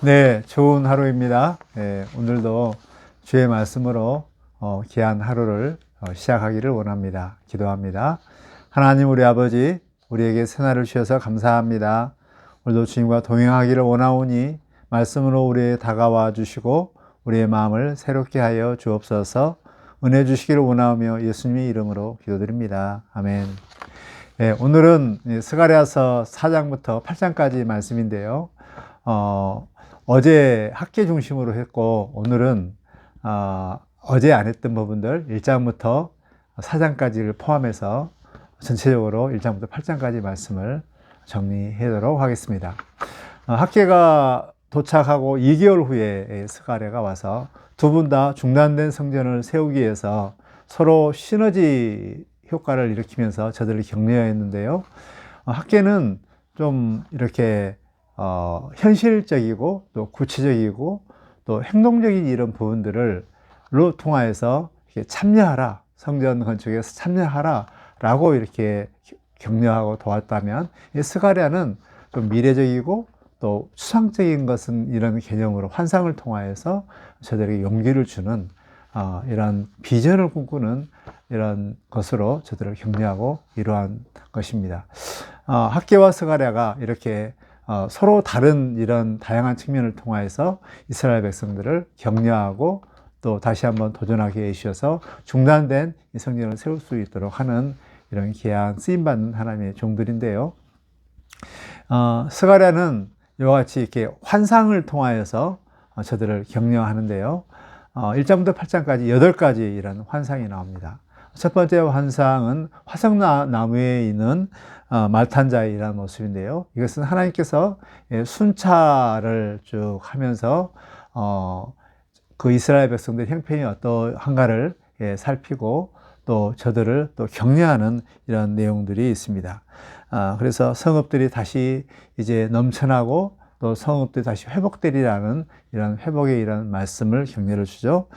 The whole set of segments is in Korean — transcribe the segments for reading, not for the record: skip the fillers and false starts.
네, 좋은 하루입니다. 오늘도 주의 말씀으로 귀한 하루를 시작하기를 원합니다. 기도합니다. 하나님 우리 아버지, 우리에게 새날을 주셔서 감사합니다. 오늘도 주님과 동행하기를 원하오니 말씀으로 우리에 다가와 주시고 우리의 마음을 새롭게 하여 주옵소서. 은혜 주시기를 원하오며 예수님의 이름으로 기도드립니다. 아멘. 오늘은 스가랴서 4장부터 8장까지 말씀인데요. 어제 학계 중심으로 했고, 오늘은 어제 안 했던 부분들 1장부터 4장까지를 포함해서 전체적으로 1장부터 8장까지 말씀을 정리하도록 하겠습니다. 학계가 도착하고 2개월 후에 스가랴가 와서 두 분 다 중단된 성전을 세우기 위해서 서로 시너지 효과를 일으키면서 저들을 격려했는데요. 학계는 좀 이렇게 현실적이고 또 구체적이고 또 행동적인 이런 부분들을 통하여서 참여하라, 성전 건축에서 참여하라 라고 이렇게 격려하고 도왔다면, 스가랴는 좀 미래적이고 또 추상적인 것은 이런 개념으로 환상을 통하여서 저들에게 용기를 주는 이런 비전을 꿈꾸는 이런 것으로 저들을 격려하고 이러한 것입니다. 학개와 스가랴가 이렇게 서로 다른 이런 다양한 측면을 통하여서 이스라엘 백성들을 격려하고 또 다시 한번 도전하게 해주셔서 중단된 이 성전을 세울 수 있도록 하는 이런 귀한 쓰임받는 하나님의 종들인데요. 스가랴는 이와 같이 이렇게 환상을 통하여서 저들을 격려하는데요. 1장부터 8장까지 8가지 이런 환상이 나옵니다. 첫 번째 환상은 화석나무에 있는 말탄자이라는 모습인데요. 이것은 하나님께서 순찰을 쭉 하면서 그 이스라엘 백성들의 형편이 어떠한가를 살피고 또 저들을 또 격려하는 이런 내용들이 있습니다. 그래서 성읍들이 다시 이제 넘쳐나고 또 성읍들이 다시 회복되리라는 이런 회복의 이런 말씀을 격려를 주죠.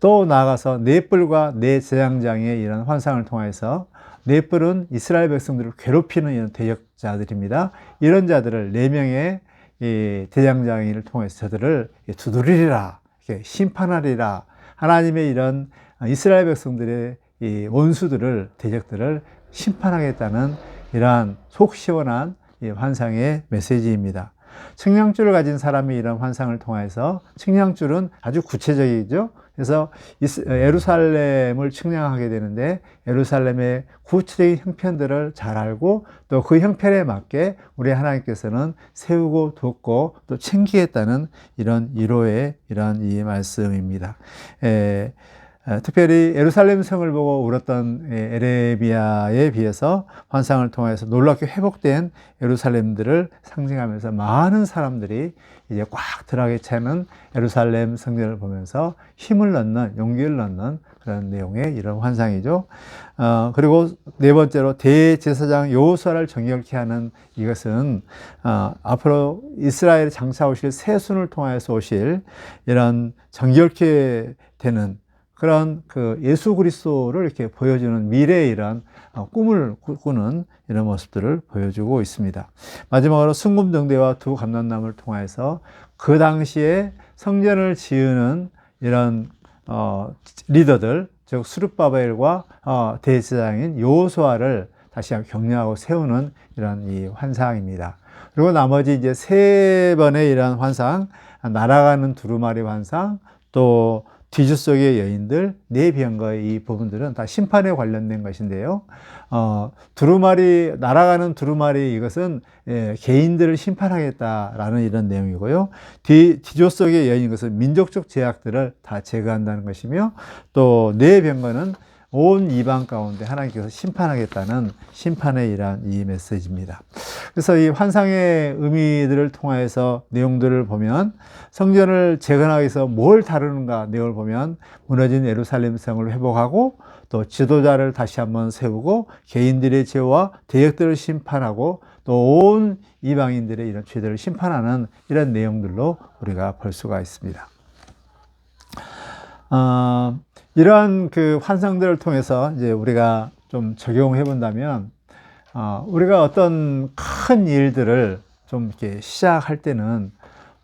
또 나아가서 넷불과 네 제장장의 이런 환상을 통해서, 넷불은 이스라엘 백성들을 괴롭히는 이런 대적자들입니다. 이런 자들을 4명의 이 대장장이를 통해서 저들을 두드리리라, 심판하리라, 하나님의 이런 이스라엘 백성들의 이 원수들을, 대적들을 심판하겠다는 이러한 속 시원한 이 환상의 메시지입니다. 측량줄을 가진 사람이 이런 환상을 통해서, 측량줄은 아주 구체적이죠. 그래서 예루살렘을 측량하게 되는데 예루살렘의 구체적인 형편들을 잘 알고 또 그 형편에 맞게 우리 하나님께서는 세우고 돕고 또 챙기겠다는 이런 위로의 이런 이 말씀입니다. 특별히 예루살렘 성을 보고 울었던 에레미야에 비해서 환상을 통해서 놀랍게 회복된 예루살렘들을 상징하면서 많은 사람들이 이제 꽉 들어가게 차는 예루살렘 성전을 보면서 힘을 넣는, 용기를 넣는 그런 내용의 이런 환상이죠. 그리고 네 번째로 대제사장 여호수아를 정결케 하는 이것은 앞으로 이스라엘에 장차 오실 세순을 통해서 오실 이런 정결케 되는 그런 그 예수 그리스도를 이렇게 보여주는 미래의 이런 꿈을 꾸는 이런 모습들을 보여주고 있습니다. 마지막으로 순금등대와 두 감람나무를 통해서 그 당시에 성전을 지으는 이런 리더들, 즉 스룹바벨과 대제사장인 여호수아를 다시 한번 격려하고 세우는 이런 이 환상입니다. 그리고 나머지 이제 3번의 이런 환상, 날아가는 두루마리 환상, 또 뒤주 속의 여인들, 네 병거의 이 부분들은 다 심판에 관련된 것인데요. 날아가는 두루마리, 이것은 개인들을 심판하겠다라는 이런 내용이고요. 뒤조 속의 여인, 이것은 민족적 제약들을 다 제거한다는 것이며, 또 네 병거는 온 이방 가운데 하나님께서 심판하겠다는 심판의 이러한 이 메시지입니다. 그래서 이 환상의 의미들을 통해서 내용들을 보면, 성전을 재건하기 위해서 뭘 다루는가 내용을 보면, 무너진 예루살렘 성을 회복하고 또 지도자를 다시 한번 세우고 개인들의 죄와 대역들을 심판하고 또 온 이방인들의 이런 죄들을 심판하는 이런 내용들로 우리가 볼 수가 있습니다. 이러한 그 환상들을 통해서 이제 우리가 좀 적용해 본다면, 우리가 어떤 큰 일들을 좀 이렇게 시작할 때는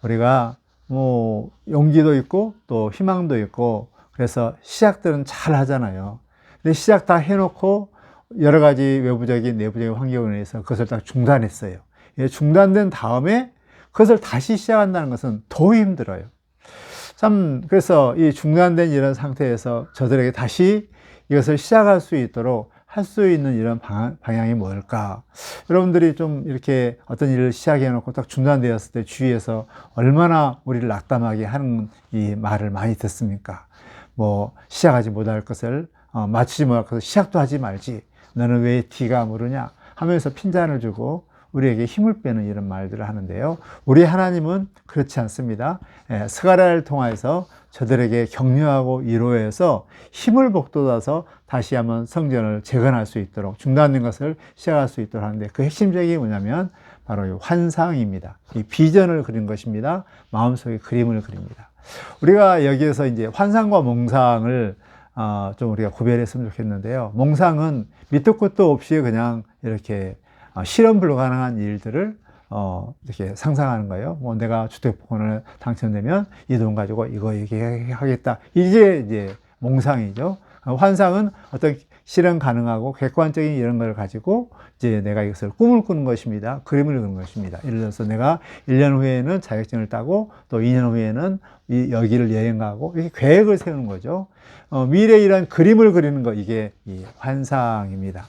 우리가 뭐 용기도 있고 또 희망도 있고 그래서 시작들은 잘 하잖아요. 근데 시작 다 해놓고 여러 가지 외부적인 내부적인 환경에 의해서 그것을 딱 중단했어요. 중단된 다음에 그것을 다시 시작한다는 것은 더 힘들어요. 참 그래서 이 중단된 이런 상태에서 저들에게 다시 이것을 시작할 수 있도록 할 수 있는 이런 방향이 뭘까? 여러분들이 좀 이렇게 어떤 일을 시작해 놓고 딱 중단되었을 때 주위에서 얼마나 우리를 낙담하게 하는 이 말을 많이 듣습니까? 뭐 시작하지 못할 것을 맞추지 못할 것을 시작도 하지 말지. 너는 왜 뒤가 모르냐? 하면서 핀잔을 주고 우리에게 힘을 빼는 이런 말들을 하는데요. 우리 하나님은 그렇지 않습니다. 스가랴를 통해서 저들에게 격려하고 위로해서 힘을 북돋아서 다시 한번 성전을 재건할 수 있도록 중단된 것을 시작할 수 있도록 하는데 그 핵심적인 게 뭐냐면 바로 이 환상입니다. 이 비전을 그린 것입니다. 마음속에 그림을 그립니다. 우리가 여기에서 이제 환상과 몽상을 좀 우리가 구별했으면 좋겠는데요. 몽상은 밑도 끝도 없이 그냥 이렇게 실현 불가능한 일들을 이렇게 상상하는 거예요. 뭐 내가 주택복권을 당첨되면 이 돈 가지고 이거 얘기하겠다. 이게 이제 몽상이죠. 환상은 어떤 실현 가능하고 객관적인 이런 걸 가지고 이제 내가 이것을 꿈을 꾸는 것입니다. 그림을 그리는 것입니다. 예를 들어서 내가 1년 후에는 자격증을 따고 또 2년 후에는 여기를 여행 가고 이렇게 계획을 세우는 거죠. 미래에 이런 그림을 그리는 거 이게 이 환상입니다.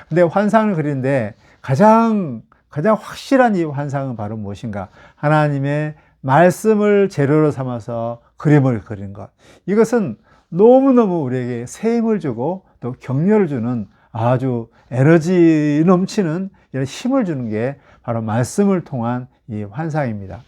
근데 환상을 그리는데 가장 확실한 이 환상은 바로 무엇인가? 하나님의 말씀을 재료로 삼아서 그림을 그리는 것. 이것은 너무너무 우리에게 새 힘을 주고 또 격려를 주는 아주 에너지 넘치는 이런 힘을 주는 게 바로 말씀을 통한 이 환상입니다.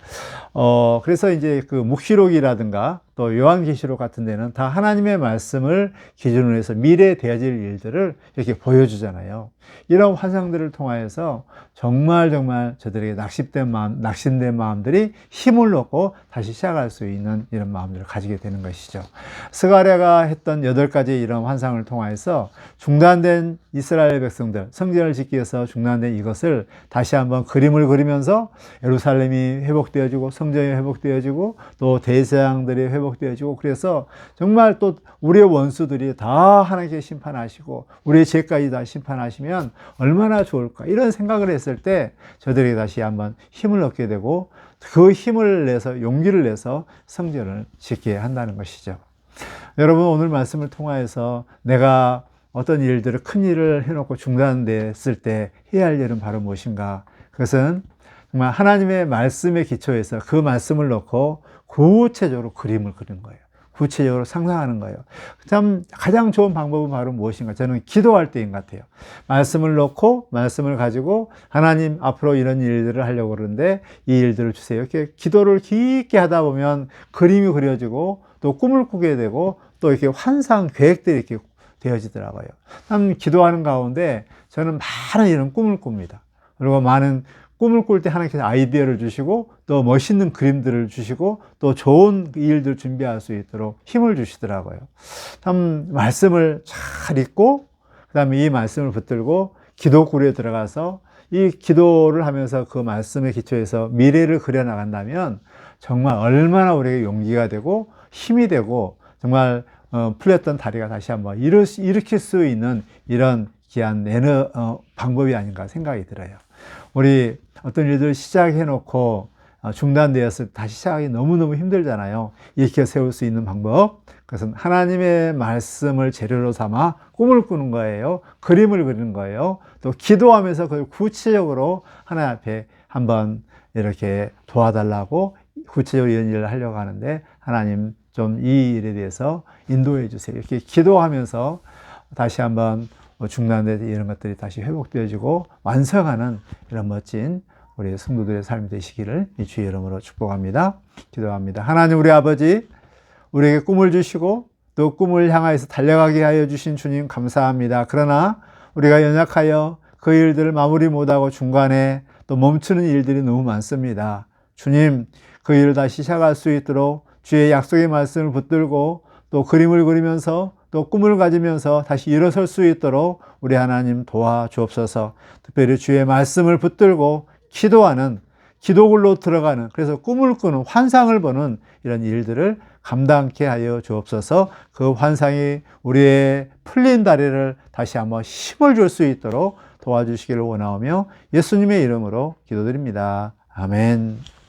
그래서 이제 그 묵시록이라든가 또 요한계시록 같은 데는 다 하나님의 말씀을 기준으로 해서 미래에 되어질 일들을 이렇게 보여주잖아요. 이런 환상들을 통하여서 정말 저들에게 낙심된 마음들이 힘을 얻고 다시 시작할 수 있는 이런 마음들을 가지게 되는 것이죠. 스가랴가 했던 8가지 이런 환상을 통하여서 중단된 이스라엘 백성들, 성전을 짓기 위해서 중단된 이것을 다시 한번 그림을 그리면서 예루살렘이 회복되어지고 성전이 회복되어지고 또 대제사장들이 회복되어지고 그래서 정말 또 우리의 원수들이 다 하나님께 심판하시고 우리의 죄까지 다 심판하시면 얼마나 좋을까 이런 생각을 했을 때 저들이 다시 한번 힘을 얻게 되고 그 힘을 내서 용기를 내서 성전을 짓게 한다는 것이죠. 여러분 오늘 말씀을 통하여서 내가 어떤 일들을 큰 일을 해놓고 중단됐을 때 해야 할 일은 바로 무엇인가? 그것은 정말 하나님의 말씀에 기초해서 그 말씀을 놓고 구체적으로 그림을 그리는 거예요. 구체적으로 상상하는 거예요. 참 가장 좋은 방법은 바로 무엇인가? 저는 기도할 때인 것 같아요. 말씀을 놓고 말씀을 가지고 하나님 앞으로 이런 일들을 하려고 그러는데 이 일들을 주세요. 이렇게 기도를 깊게 하다 보면 그림이 그려지고 또 꿈을 꾸게 되고 또 이렇게 환상 계획들이 이렇게 되어지더라고요. 참 기도하는 가운데 저는 많은 이런 꿈을 꿉니다. 그리고 많은 꿈을 꿀 때 하나님께서 아이디어를 주시고 또 멋있는 그림들을 주시고 또 좋은 일들 준비할 수 있도록 힘을 주시더라고요. 참 말씀을 잘 읽고 그 다음에 이 말씀을 붙들고 기도구리에 들어가서 이 기도를 하면서 그 말씀에 기초해서 미래를 그려나간다면 정말 얼마나 우리에게 용기가 되고 힘이 되고 정말 풀렸던 다리가 다시 한번 일으킬 수 있는 이런 귀한 방법이 아닌가 생각이 들어요. 우리 어떤 일들을 시작해 놓고 중단되었을 때 다시 시작하기 너무너무 힘들잖아요. 일으켜 세울 수 있는 방법, 그것은 하나님의 말씀을 재료로 삼아 꿈을 꾸는 거예요. 그림을 그리는 거예요. 또 기도하면서 그걸 구체적으로 하나님 앞에 한번 이렇게 도와달라고 구체적으로 이런 일을 하려고 하는데 하나님 좀 이 일에 대해서 인도해 주세요. 이렇게 기도하면서 다시 한번 중단된 이런 것들이 다시 회복되어지고 완성하는 이런 멋진 우리 성도들의 삶이 되시기를 이 주의 이름으로 축복합니다. 기도합니다. 하나님 우리 아버지, 우리에게 꿈을 주시고 또 꿈을 향하여서 달려가게 하여 주신 주님 감사합니다. 그러나 우리가 연약하여 그 일들을 마무리 못하고 중간에 또 멈추는 일들이 너무 많습니다. 주님, 그 일을 다시 시작할 수 있도록 주의 약속의 말씀을 붙들고 또 그림을 그리면서 또 꿈을 가지면서 다시 일어설 수 있도록 우리 하나님 도와주옵소서. 특별히 주의 말씀을 붙들고 기도하는 기도굴로 들어가는, 그래서 꿈을 꾸는, 환상을 보는 이런 일들을 감당케 하여 주옵소서. 그 환상이 우리의 풀린 다리를 다시 한번 힘을 줄 수 있도록 도와주시기를 원하오며 예수님의 이름으로 기도드립니다. 아멘.